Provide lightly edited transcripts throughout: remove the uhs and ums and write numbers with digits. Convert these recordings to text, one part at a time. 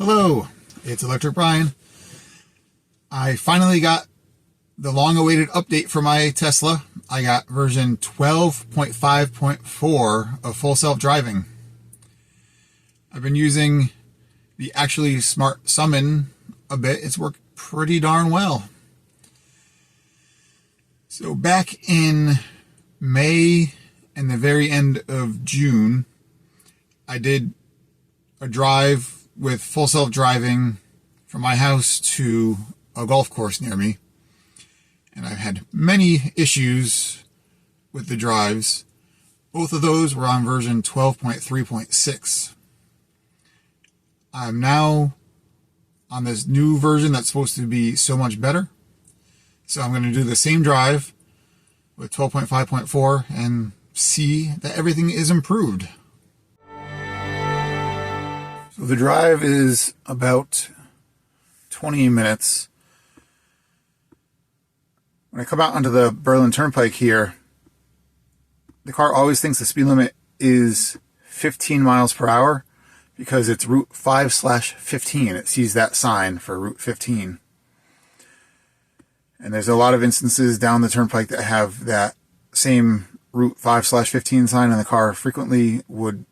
Hello, it's Electric Brian. I finally got the long-awaited update for my Tesla. I got version 12.5.4 of full self-driving. I've been using the Actually Smart Summon a bit. It's worked pretty darn well. So back in May and the very end of June, I did a drive with full self-driving from my house to a golf course near me. And I've had many issues with the drives. Both of those were on version 12.3.6. I'm now on this new version that's supposed to be so much better. So I'm going to do the same drive with 12.5.4 and see that everything is improved. So the drive is about 20 minutes. When I come out onto the Berlin Turnpike here, the car always thinks the speed limit is 15 miles per hour because it's Route 5/15. It sees that sign for Route 15. And there's a lot of instances down the turnpike that have that same Route 5/15 sign, and the car frequently would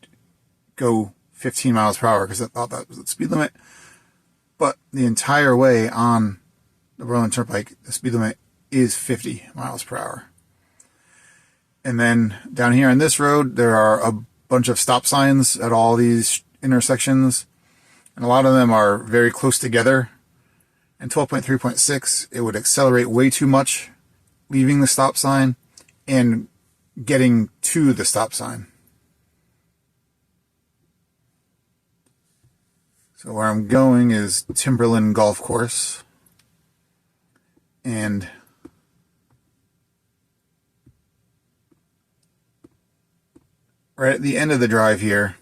go 15 miles per hour because it thought that was the speed limit. But the entire way on the Berlin Turnpike, the speed limit is 50 miles per hour. And then down here on this road, there are a bunch of stop signs at all these intersections, and a lot of them are very close together. And 12.3.6, it would accelerate way too much leaving the stop sign and getting to the stop sign. So where I'm going is Timberland Golf Course. And right at the end of the drive here,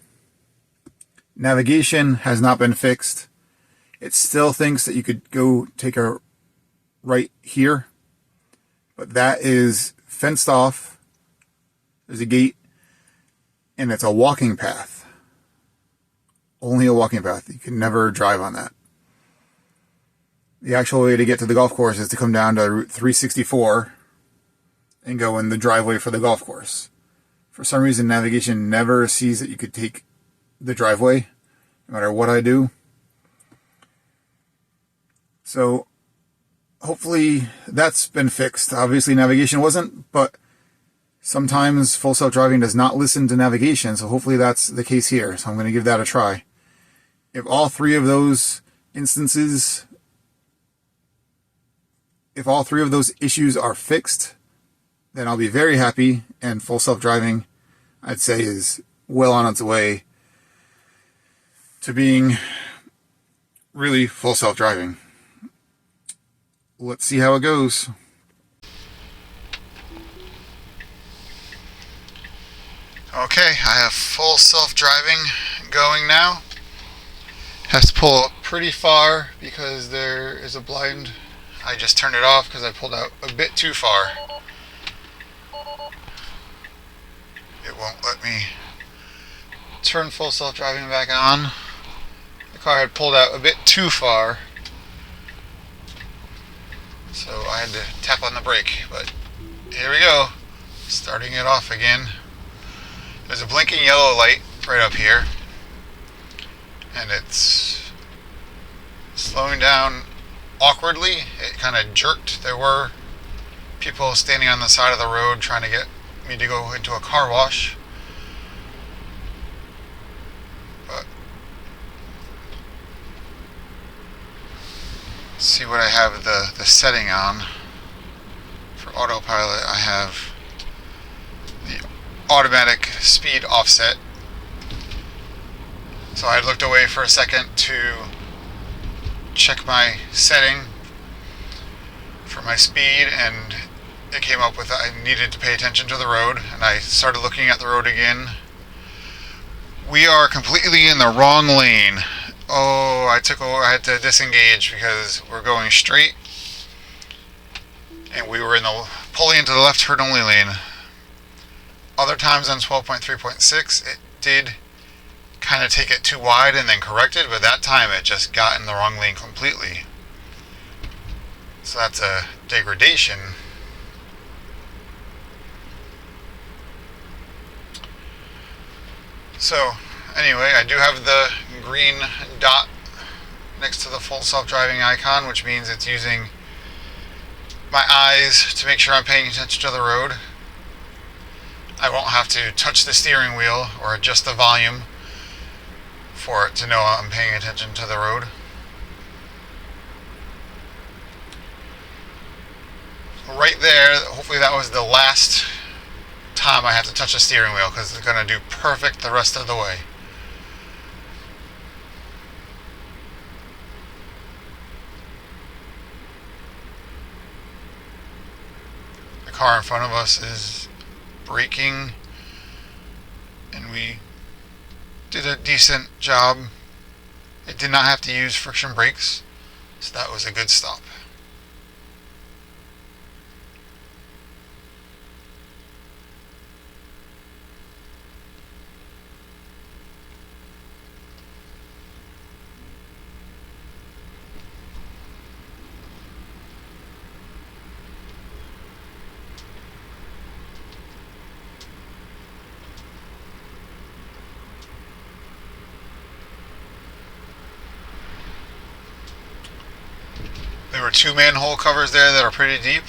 navigation has not been fixed. It still thinks that you could go take a right here, but that is fenced off. There's a gate, and it's a walking path. Only a walking path. You can never drive on that. The actual way to get to the golf course is to come down to Route 364 and go in the driveway for the golf course. For some reason, navigation never sees that you could take the driveway, no matter what I do. So hopefully that's been fixed. Obviously navigation wasn't, but sometimes full self-driving does not listen to navigation, so hopefully that's the case here. So I'm going to give that a try. If all three of those issues are fixed, then I'll be very happy, and full self-driving, I'd say, is well on its way to being really full self-driving. Let's see how it goes. Okay, I have full self-driving going now. Has to pull up pretty far because there is a blind. I just turned it off because I pulled out a bit too far. It won't let me turn full self-driving back on. The car had pulled out a bit too far, so I had to tap on the brake. But here we go, starting it off again. There's a blinking yellow light right up here, and it's slowing down awkwardly. It kind of jerked. There were people standing on the side of the road trying to get me to go into a car wash. But let's see what I have the setting on. For autopilot, I have the automatic speed offset. So I looked away for a second to check my setting for my speed, and it came up with I needed to pay attention to the road, and I started looking at the road again. We are completely in the wrong lane. Oh, I had to disengage because we're going straight, and we were pulling into the left turn only lane. Other times on 12.3.6, it did kind of take it too wide and then correct it, but that time it just got in the wrong lane completely. So that's a degradation. So anyway, I do have the green dot next to the full self-driving icon, which means it's using my eyes to make sure I'm paying attention to the road. I won't have to touch the steering wheel or adjust the volume for it to know I'm paying attention to the road. Right there, hopefully that was the last time I have to touch the steering wheel, because it's going to do perfect the rest of the way. The car in front of us is braking, and we did a decent job. It did not have to use friction brakes, so that was a good stop. There were two manhole covers there that are pretty deep.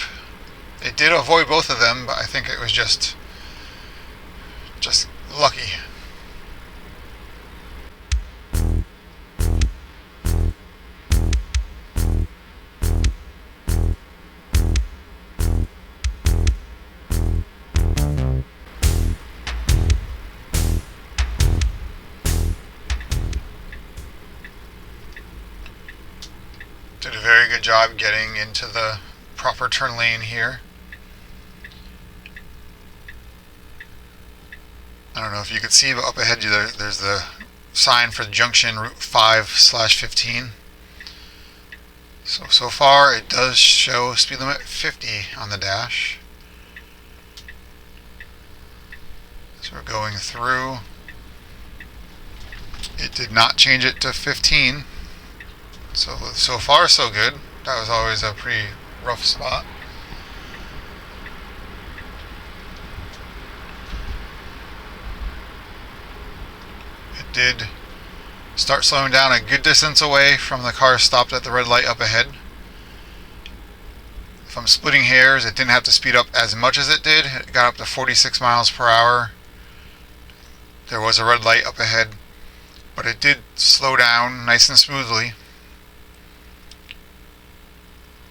It did avoid both of them, but I think it was just lucky. Did a very good job getting into the proper turn lane here. I don't know if you could see, but up ahead there's the sign for the junction Route 5/15. So far it does show speed limit 50 on the dash. So we're going through. It did not change it to 15. So far so good. That was always a pretty rough spot. It did start slowing down a good distance away from the car stopped at the red light up ahead. If I'm splitting hairs, it didn't have to speed up as much as it did. It got up to 46 miles per hour. There was a red light up ahead, but it did slow down nice and smoothly.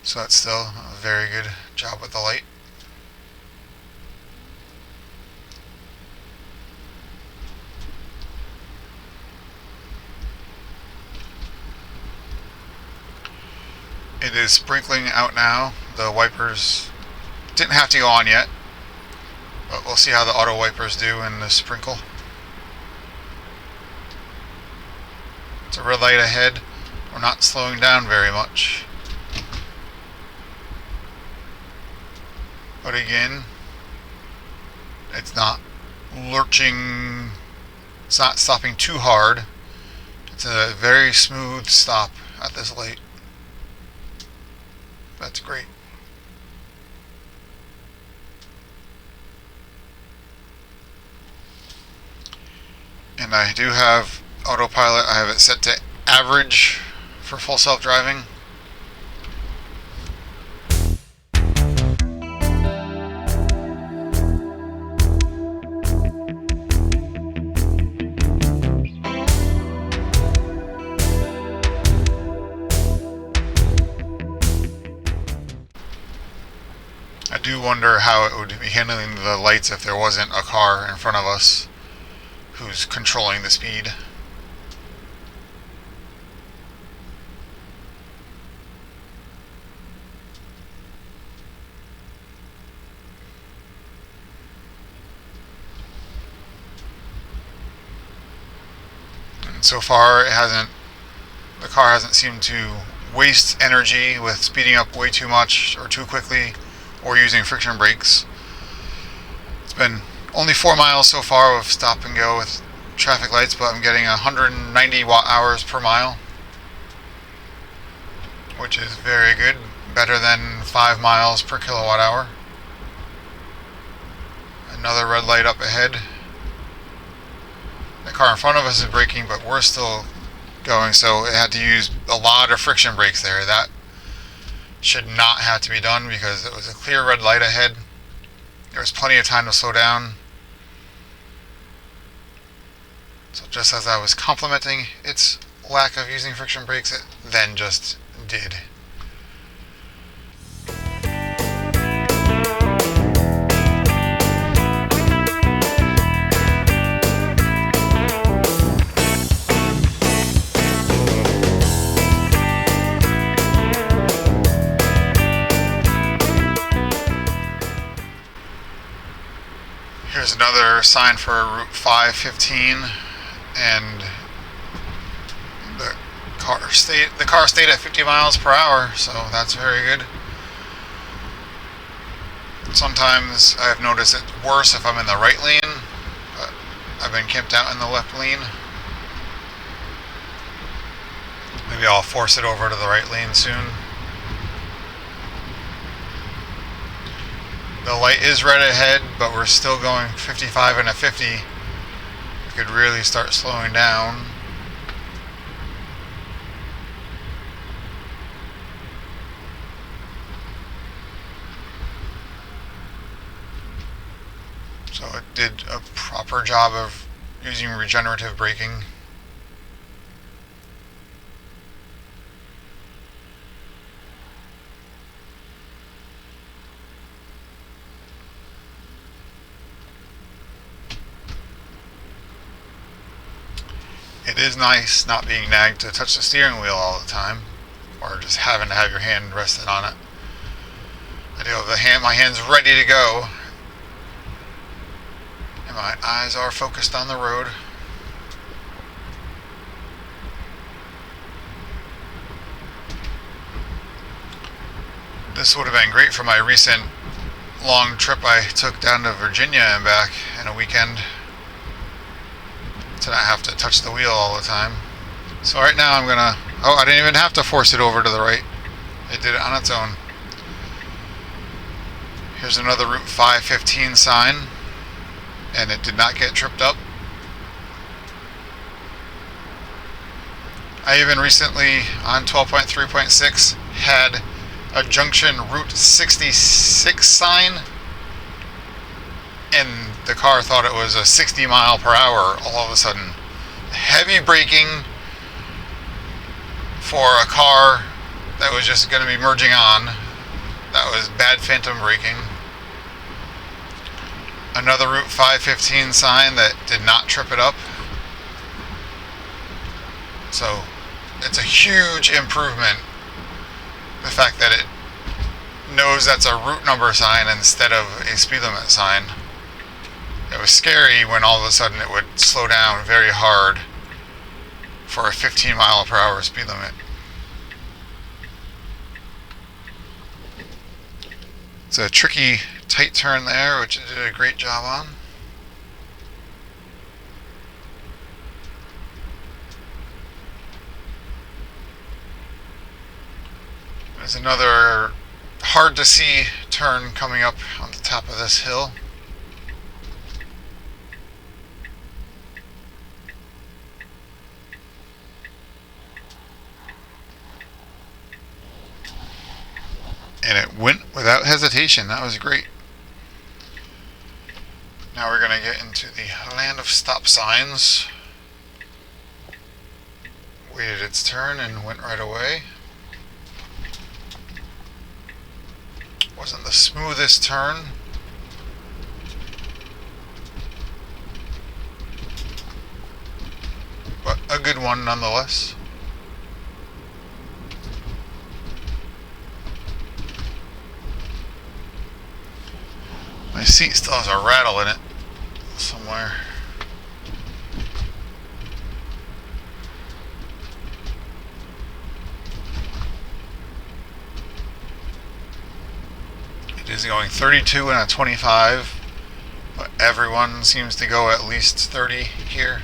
So that's still a very good job with the light. It is sprinkling out now. The wipers didn't have to go on yet, but we'll see how the auto wipers do in the sprinkle. It's a red light ahead. We're not slowing down very much. But again, it's not lurching, it's not stopping too hard. It's a very smooth stop at this light. That's great. And I do have autopilot. I have it set to average for full self-driving. I do wonder how it would be handling the lights if there wasn't a car in front of us who's controlling the speed. And so far the car hasn't seemed to waste energy with speeding up way too much or too quickly or using friction brakes. It's been only 4 miles so far of stop and go with traffic lights, but I'm getting 190 watt hours per mile, which is very good, better than 5 miles per kilowatt hour. Another red light up ahead. The car in front of us is braking, but we're still going, so it had to use a lot of friction brakes there. That should not have to be done because it was a clear red light ahead. There was plenty of time to slow down. So just as I was complimenting its lack of using friction brakes, it then just did. Here's another sign for Route 515, and the car stayed at 50 miles per hour, so that's very good. Sometimes I've noticed it's worse if I'm in the right lane, but I've been camped out in the left lane. Maybe I'll force it over to the right lane soon. The light is red ahead, but we're still going 55 and a 50. We could really start slowing down. So it did a proper job of using regenerative braking. It is nice not being nagged to touch the steering wheel all the time, or just having to have your hand rested on it. I do have my hand's ready to go, and my eyes are focused on the road. This would have been great for my recent long trip I took down to Virginia and back in a weekend, to not have to touch the wheel all the time. So right now I'm gonna, I didn't even have to force it over to the right. It did it on its own. Here's another Route 515 sign, and it did not get tripped up. I even recently on 12.3.6 had a junction Route 66 sign, and the car thought it was a 60 mile per hour all of a sudden. Heavy braking for a car that was just going to be merging on. That was bad phantom braking. Another Route 515 sign that did not trip it up. So it's a huge improvement, the fact that it knows that's a route number sign instead of a speed limit sign. It was scary when all of a sudden it would slow down very hard for a 15 mile per hour speed limit. It's a tricky tight turn there, which it did a great job on. There's another hard to see turn coming up on the top of this hill. And it went without hesitation. That was great. Now we're going to get into the land of stop signs. Waited its turn and went right away. Wasn't the smoothest turn, but a good one nonetheless. My seat still has a rattle in it somewhere. It is going 32 and a 25, but everyone seems to go at least 30 here.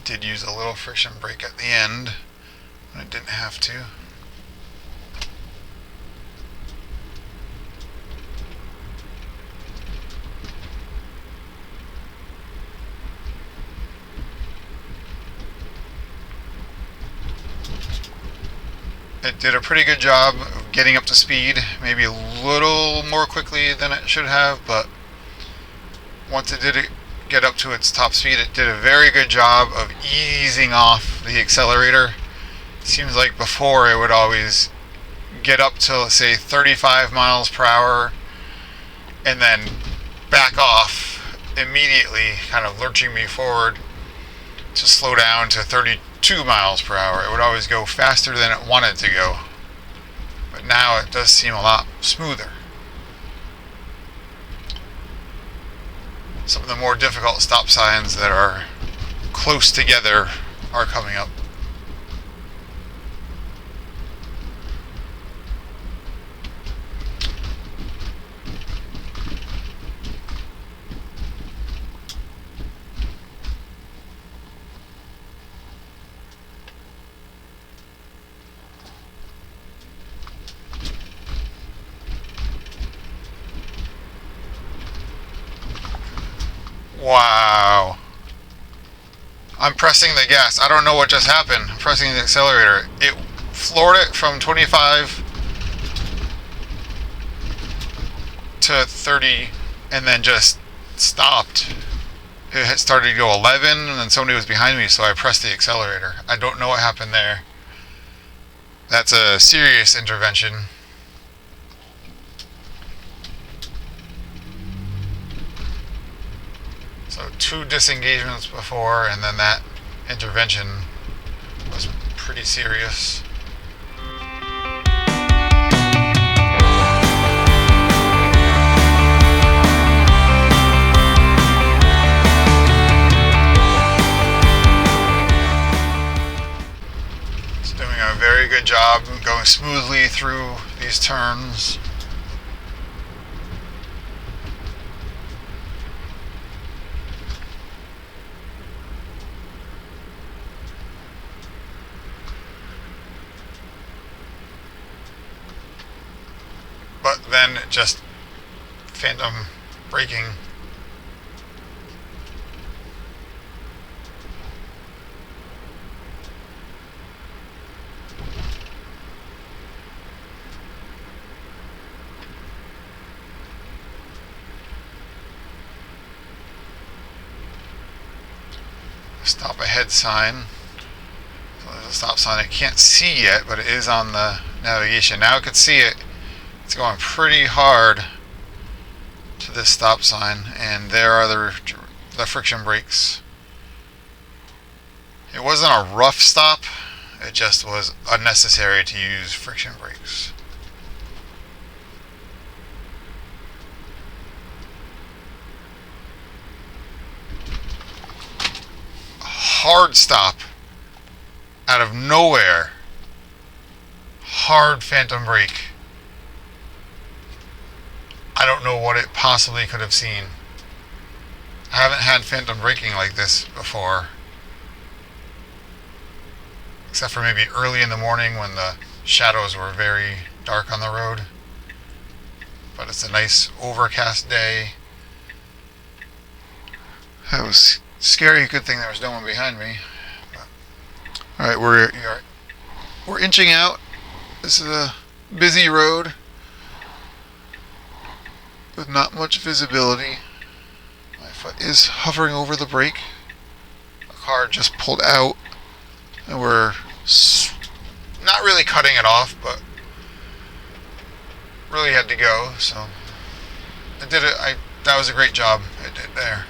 did use a little friction brake at the end when it didn't have to. It did a pretty good job of getting up to speed, maybe a little more quickly than it should have, but once it did get up to its top speed, it did a very good job of easing off the accelerator. It seems like before it would always get up to, let's say, 35 miles per hour and then back off immediately, kind of lurching me forward to slow down to 32 miles per hour. It would always go faster than it wanted to go. But now it does seem a lot smoother. Some of the more difficult stop signs that are close together are coming up. Wow. I'm pressing the gas. I don't know what just happened. I'm pressing the accelerator. It floored it from 25 to 30 and then just stopped. It had started to go 11 and then somebody was behind me, so I pressed the accelerator. I don't know what happened there. That's a serious intervention. So 2 disengagements before, and then that intervention was pretty serious. It's doing a very good job going smoothly through these turns. But then just phantom braking. Stop ahead sign. So there's a stop sign I can't see yet, but it is on the navigation. Now I can see it. It's going pretty hard to this stop sign, and there are the friction brakes. It wasn't a rough stop, it just was unnecessary to use friction brakes. Hard stop out of nowhere. Hard phantom brake. I don't know what it possibly could have seen. I haven't had phantom braking like this before. Except for maybe early in the morning when the shadows were very dark on the road. But it's a nice overcast day. That was scary. Good thing there was no one behind me. Alright, we're inching out. This is a busy road with not much visibility. My foot is hovering over the brake. A car just pulled out and we're not really cutting it off, but really had to go, so I did it. That was a great job I did there.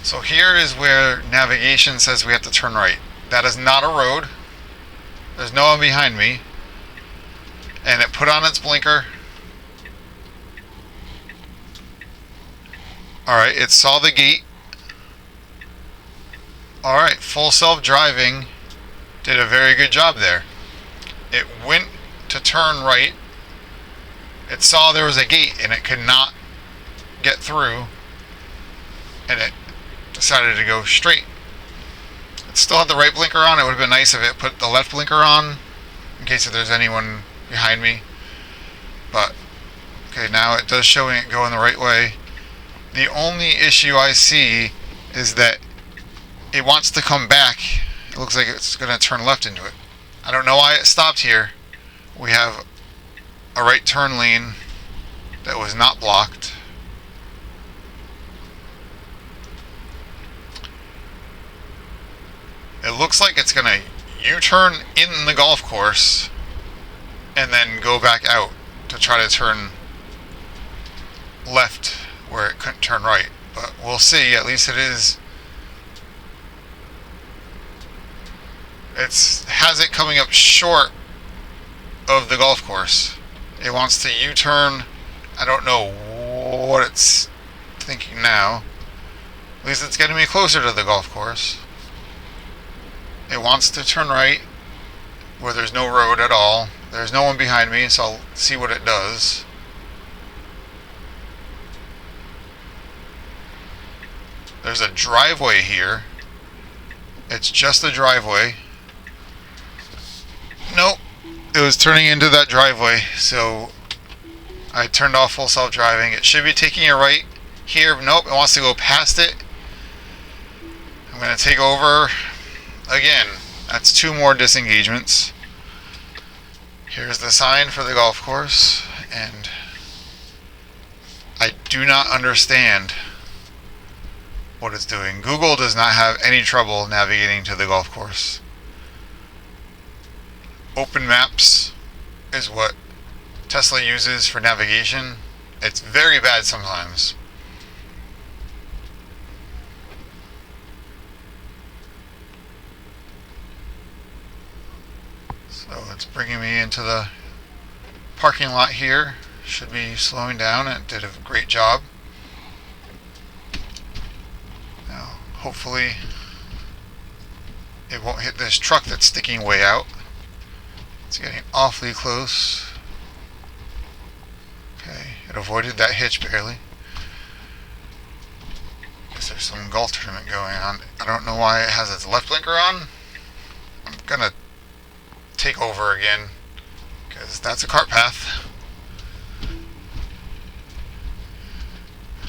So here is where navigation says we have to turn right. That is not a road. There's no one behind me. And it put on its blinker. Alright, it saw the gate. Alright, full self-driving did a very good job there. It went to turn right. It saw there was a gate and it could not get through. And it decided to go straight. It still had the right blinker on. It would have been nice if it put the left blinker on in case if there's anyone behind me. But okay, now it does show it going the right way. The only issue I see is that it wants to come back. It looks like it's going to turn left into it. I don't know why it stopped here. We have a right turn lane that was not blocked. It looks like it's going to U-turn in the golf course and then go back out to try to turn left where it couldn't turn right. But we'll see. At least it is. It has it coming up short of the golf course. It wants to U-turn. I don't know what it's thinking now. At least it's getting me closer to the golf course. It wants to turn right where there's no road at all. There's no one behind me, so I'll see what it does. There's a driveway here. It's just a driveway. Nope. It was turning into that driveway, so I turned off full self-driving. It should be taking a right here. Nope, it wants to go past it. I'm going to take over again. That's 2 more disengagements. Here's the sign for the golf course, and I do not understand what it's doing. Google does not have any trouble navigating to the golf course. Open Maps is what Tesla uses for navigation. It's very bad sometimes. So it's bringing me into the parking lot here. Should be slowing down. It did a great job. Now, hopefully it won't hit this truck that's sticking way out. It's getting awfully close. Okay, it avoided that hitch barely. Guess there's some golf tournament going on. I don't know why it has its left blinker on. I'm gonna take over again because that's a cart path.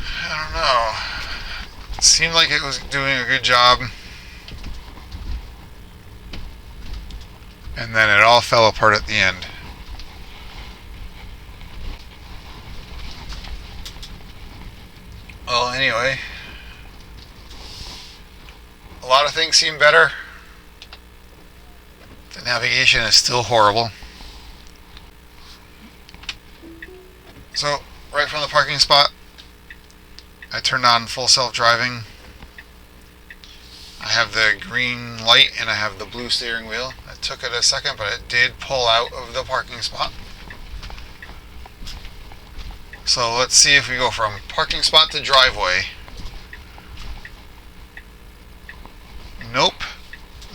I don't know. It seemed like it was doing a good job, and then it all fell apart at the end. Well, anyway, a lot of things seem better. The navigation is still horrible. So, right from the parking spot, I turned on full self-driving. I have the green light and I have the blue steering wheel. It took it a second, but it did pull out of the parking spot. So let's see if we go from parking spot to driveway. Nope.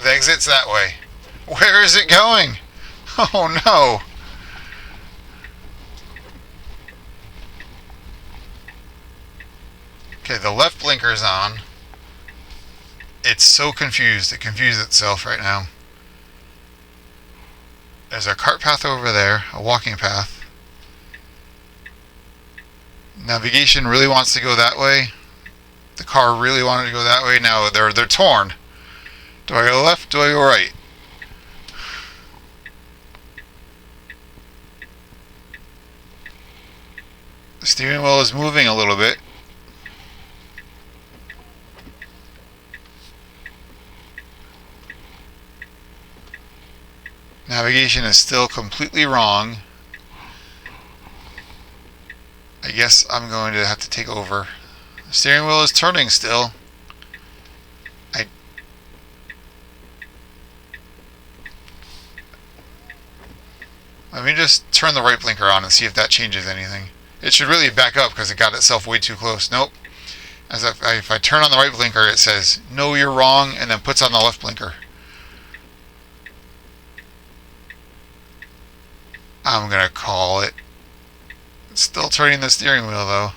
The exit's that way. Where is it going? Oh no. Okay, the left blinker's on. It's so confused. It confused itself right now. There's a cart path over there, a walking path. Navigation really wants to go that way. The car really wanted to go that way. Now they're torn. Do I go left? Do I go right? The steering wheel is moving a little bit. Navigation is still completely wrong. I guess I'm going to have to take over. The steering wheel is turning still. Let me just turn the right blinker on and see if that changes anything. It should really back up because it got itself way too close. Nope. If I turn on the right blinker, it says, "No, you're wrong," and then puts on the left blinker. I'm going to call it. It's still turning the steering wheel, though.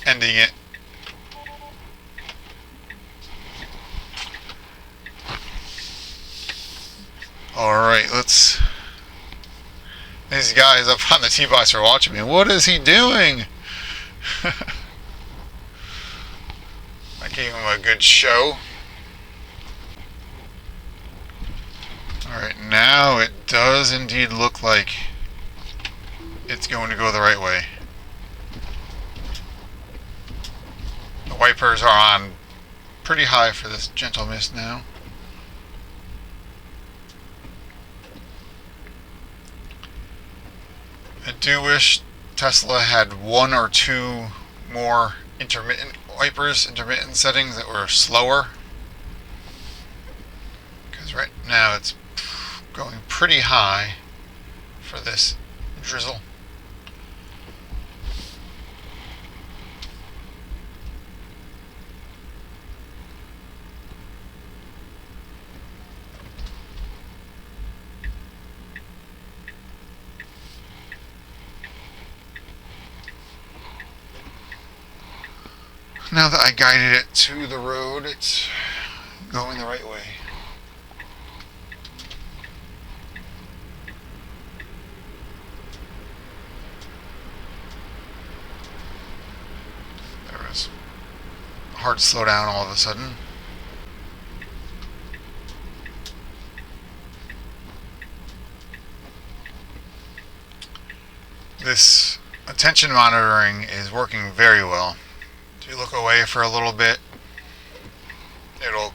Ending it. Alright, let's... These guys up on the T-box are watching me. What is he doing? I gave him a good show. Alright, now it does indeed look like it's going to go the right way. The wipers are on pretty high for this gentle mist now. I do wish Tesla had one or two more intermittent wipers, intermittent settings that were slower. Because right now it's going pretty high for this drizzle. Now that I guided it to the road, it's going the right way. There was a hard slowdown all of a sudden. This attention monitoring is working very well. If you look away for a little bit, it'll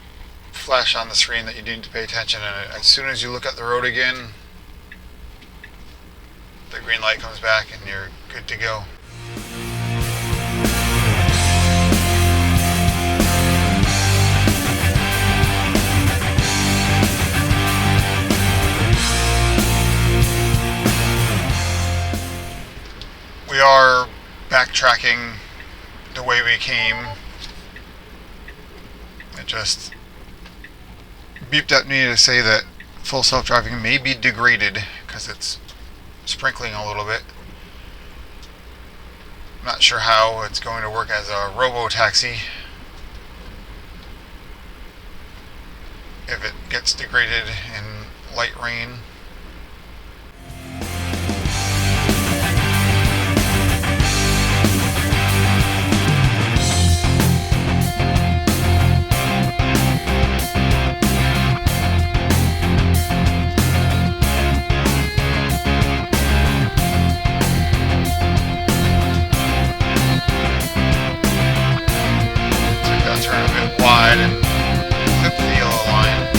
flash on the screen that you need to pay attention, and as soon as you look at the road again, the green light comes back and you're good to go. We are backtracking the way we came. It just beeped at me to say that full self-driving may be degraded because it's sprinkling a little bit. I'm not sure how it's going to work as a robo-taxi if it gets degraded in light rain. Wide and flip the yellow line.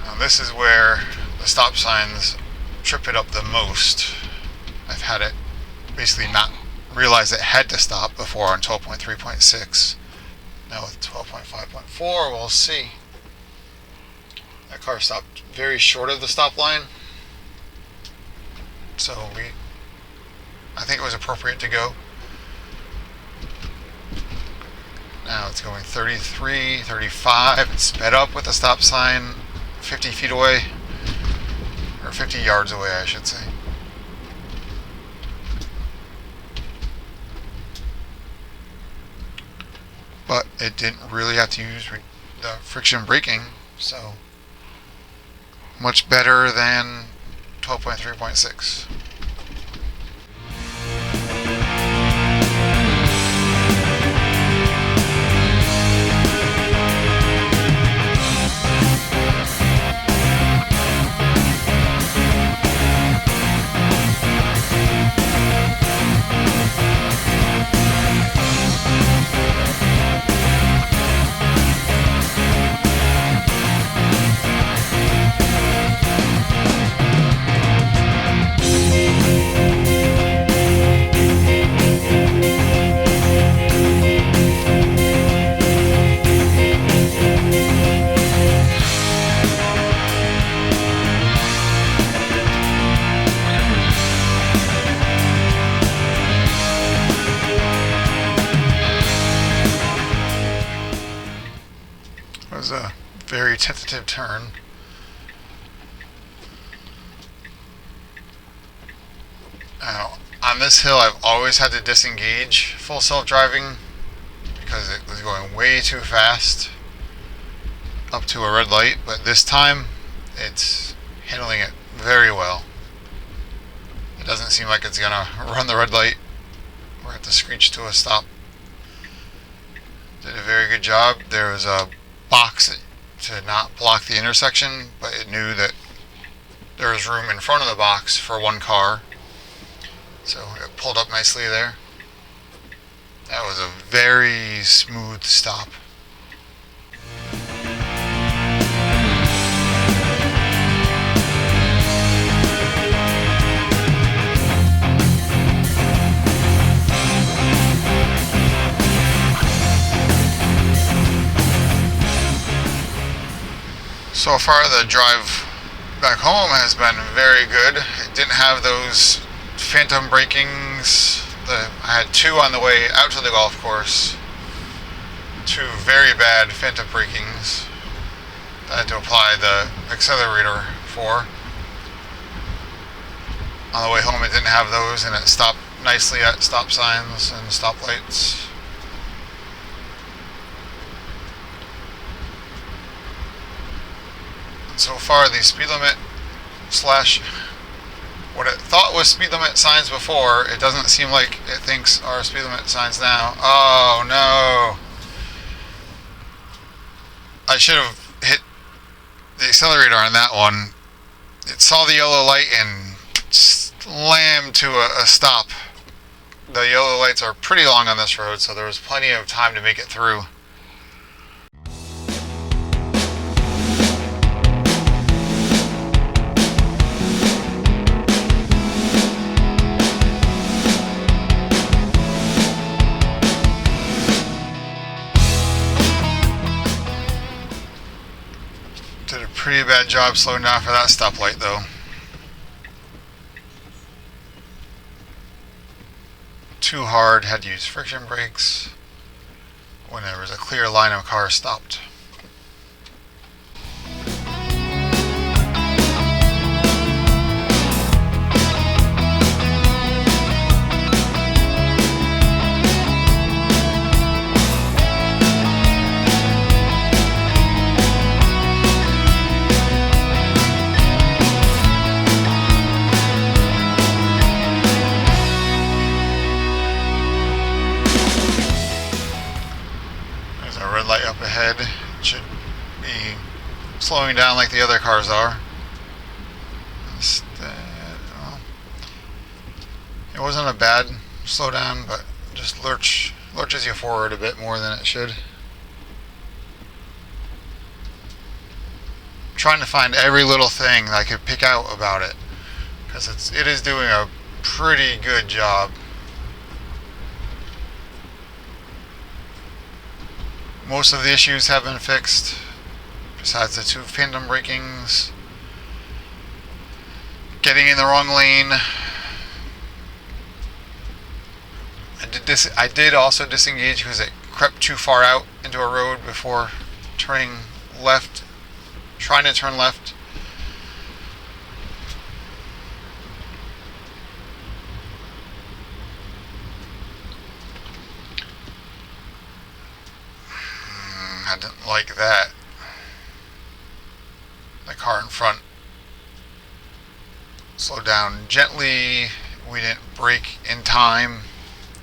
Now this is where the stop signs trip it up the most. I've had it basically not realize it had to stop before on 12.3.6. Now with 12.5.4, we'll see. That car stopped very short of the stop line, so I think it was appropriate to go. Now it's going 33, 35. It's sped up with the stop sign 50 feet away, or 50 yards away, I should say. But it didn't really have to use the friction braking, so much better than 12.3.6. was a very tentative turn. Now, on this hill, I've always had to disengage full self-driving because it was going way too fast up to a red light, but this time it's handling it very well. It doesn't seem like it's gonna run the red light or have to screech to a stop. Did a very good job. There was a box to not block the intersection, but it knew that there was room in front of the box for one car, so it pulled up nicely there. That was a very smooth stop. So far the drive back home has been very good. It didn't have those phantom brakings. I had two on the way out to the golf course. Two very bad phantom brakings that I had to apply the accelerator for. On the way home it didn't have those, and it stopped nicely at stop signs and stoplights. So far the speed limit slash what it thought was speed limit signs before, it doesn't seem like it thinks are speed limit signs now. Oh no. I should have hit the accelerator on that one. It saw the yellow light and slammed to a stop. The yellow lights are pretty long on this road, so there was plenty of time to make it through. Did a pretty bad job slowing down for that stoplight though. Too hard, had to use friction brakes when there was a clear line of cars stopped. Light up ahead. It should be slowing down like the other cars are. Well, it wasn't a bad slowdown, but just lurches you forward a bit more than it should. I'm trying to find every little thing that I could pick out about it, because it is doing a pretty good job. Most of the issues have been fixed, besides the two phantom brakings. Getting in the wrong lane. I did also disengage because it crept too far out into a road before turning left, trying to turn left. I didn't like that. The car in front slowed down gently. We didn't brake in time,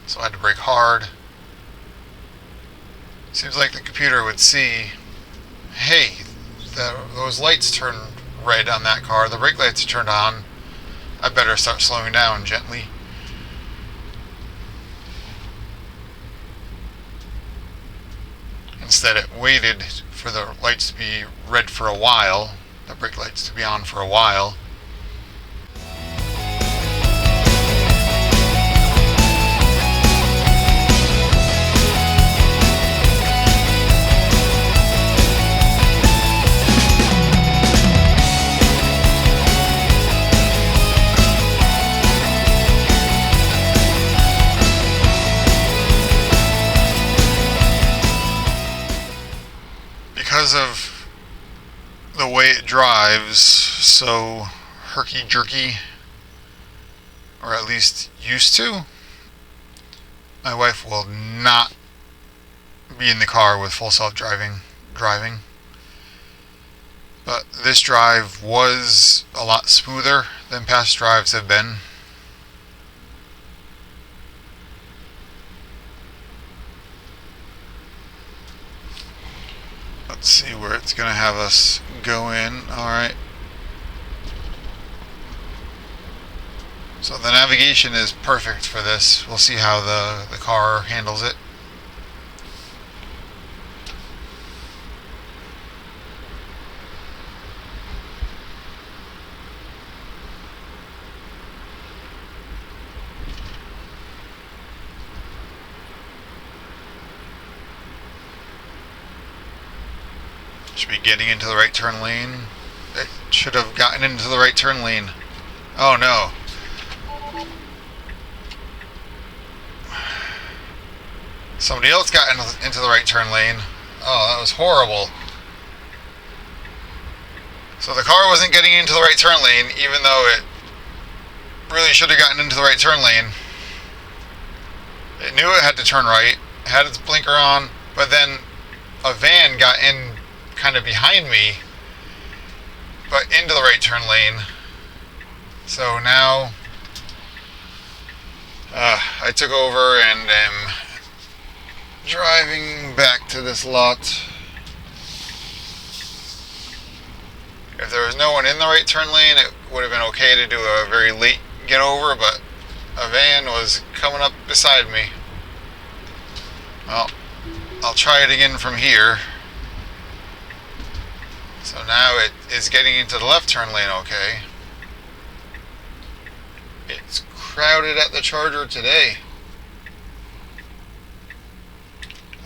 so I had to brake hard. Seems like the computer would see, hey, those lights turned red on that car, the brake lights turned on, I better start slowing down gently. Instead it waited for the lights to be red for a while, the brake lights to be on for a while. because of the way it drives, so herky-jerky, or at least used to, my wife will not be in the car with full self-driving. But this drive was a lot smoother than past drives have been. Let's see where it's going to have us go in. Alright. So the navigation is perfect for this. We'll see how the car handles it. Should be getting into the right turn lane. It should have gotten into the right turn lane. Oh no. Somebody else got into the right turn lane. Oh, that was horrible. So the car wasn't getting into the right turn lane, even though it really should have gotten into the right turn lane. It knew it had to turn right, had its blinker on, but then a van got in kind of behind me, but into the right turn lane. So now I took over and am driving back to this lot. If there was no one in the right turn lane, it would have been okay to do a very late get over, but a van was coming up beside me. Well, I'll try it again from here. So now it is getting into the left turn lane okay. It's crowded at the charger today.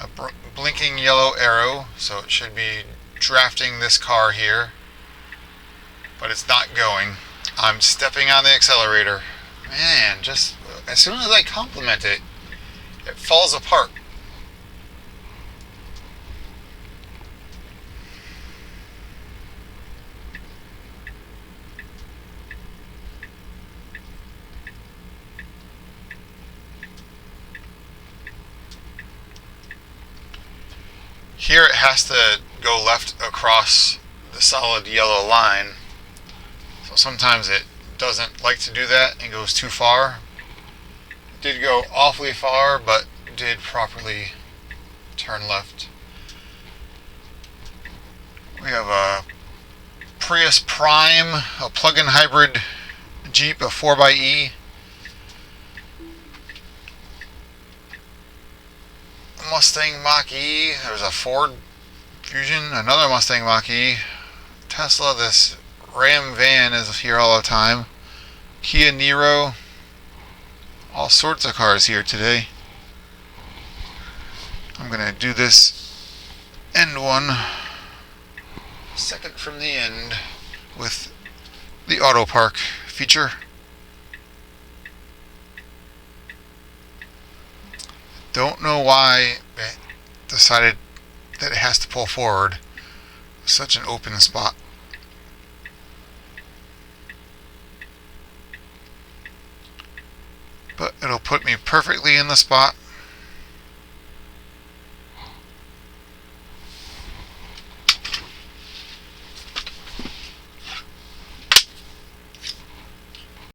A blinking yellow arrow, so it should be drafting this car here. But it's not going. I'm stepping on the accelerator. Man, just as soon as I compliment it, it falls apart. Here it has to go left across the solid yellow line. So sometimes it doesn't like to do that and goes too far. It did go awfully far, but did properly turn left. We have a Prius Prime, a plug-in hybrid Jeep, a 4xe. Mustang Mach-E, there's a Ford Fusion, another Mustang Mach-E, Tesla, this Ram van is here all the time, Kia Niro, all sorts of cars here today. I'm going to do this end one, second from the end, with the auto park feature. Don't know why it decided that it has to pull forward. Such an open spot. But it'll put me perfectly in the spot